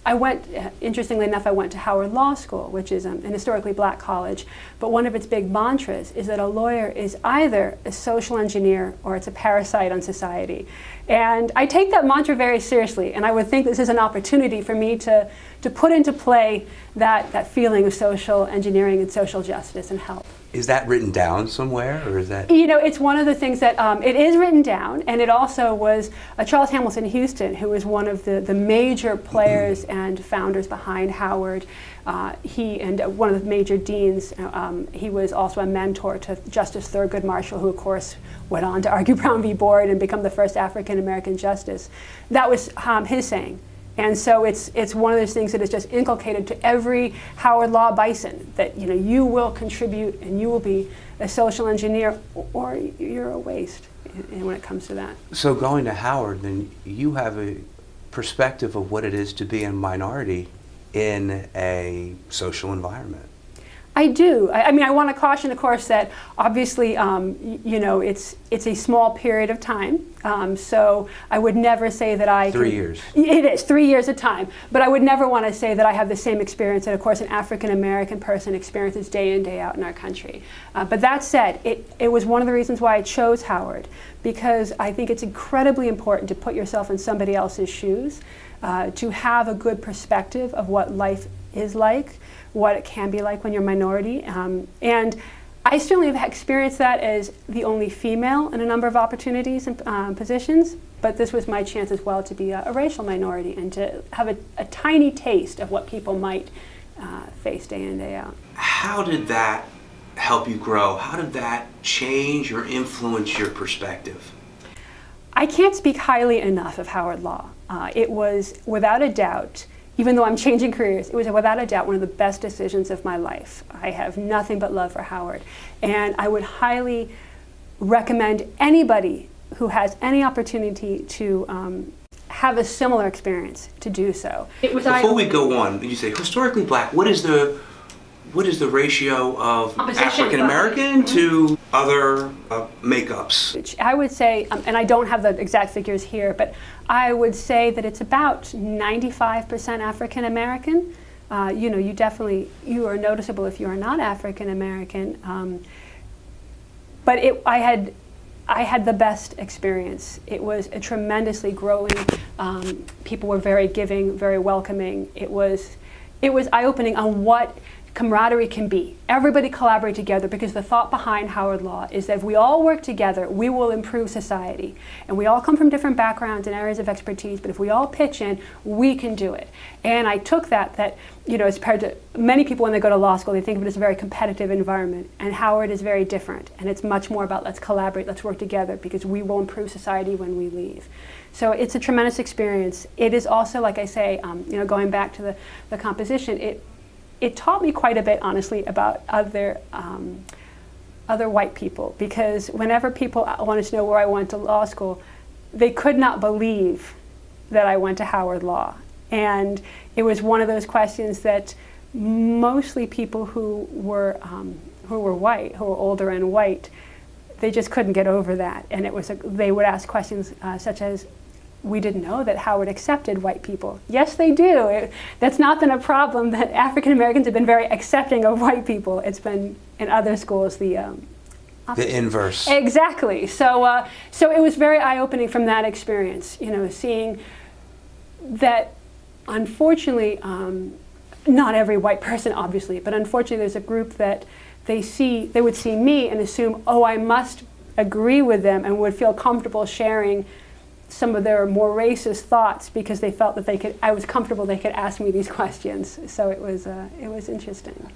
I went, interestingly enough, I went to Howard Law School, which is an historically black college, but one of its big mantras is that a lawyer is either a social engineer or it's a parasite on society. And I take that mantra very seriously, and I would think this is an opportunity for me to put into play that feeling of social engineering and social justice and help. Is that written down somewhere, or is that? You know, it's one of the things that, it is written down, and it also was Charles Hamilton Houston, who was one of the major players and founders behind Howard. He and one of the major deans, he was also a mentor to Justice Thurgood Marshall, who of course went on to argue Brown v. Board and become the first African-American justice. That was his saying. And so it's one of those things that is just inculcated to every Howard Law bison, that you will contribute and you will be a social engineer or you're a waste when it comes to that. So going to Howard, then you have a perspective of what it is to be a minority in a social environment. I do. I mean, I want to caution, of course, that obviously, it's a small period of time. So I would never say that I 3 years. It is 3 years of time, but I would never want to say that I have the same experience that, of course, an African American person experiences day in, day out in our country. But that said, it was one of the reasons why I chose Howard, because I think it's incredibly important to put yourself in somebody else's shoes, to have a good perspective of what life is like, what it can be like when you're a minority. And I certainly have experienced that as the only female in a number of opportunities and positions, but this was my chance as well to be a racial minority and to have a tiny taste of what people might face day in, day out. How did that help you grow? How did that change or influence your perspective? I can't speak highly enough of Howard Law. It was, without a doubt, even though I'm changing careers, it was without a doubt one of the best decisions of my life. I have nothing but love for Howard. And I would highly recommend anybody who has any opportunity to have a similar experience to do so. Before we go on, you say historically black, what is the ratio of African American to other makeups? I would say, and I don't have the exact figures here, but I would say that it's about 95% African American. You are noticeable if you are not African American. But I had the best experience. It was a tremendously growing. People were very giving, very welcoming. It was eye-opening on what camaraderie can be. Everybody collaborate together, because the thought behind Howard Law is that if we all work together, we will improve society. And we all come from different backgrounds and areas of expertise, but if we all pitch in, we can do it. And I took that as compared to many people when they go to law school, they think of it as a very competitive environment. And Howard is very different. And it's much more about let's collaborate, let's work together, because we will improve society when we leave. So it's a tremendous experience. It is also, like I say, going back to the composition, it taught me quite a bit, honestly, about other white people, because whenever people wanted to know where I went to law school, they could not believe that I went to Howard Law. And it was one of those questions that mostly people who were white, who were older and white, they just couldn't get over that. And they would ask questions such as, we didn't know that Howard accepted white people. Yes, they do. That's not been a problem, that African Americans have been very accepting of white people. It's been, in other schools, the inverse. Exactly. So it was very eye-opening from that experience, seeing that, unfortunately, not every white person, obviously, but unfortunately there's a group that they would see me and assume, oh, I must agree with them and would feel comfortable sharing some of their more racist thoughts because they felt that I was comfortable they could ask me these questions. So it was interesting.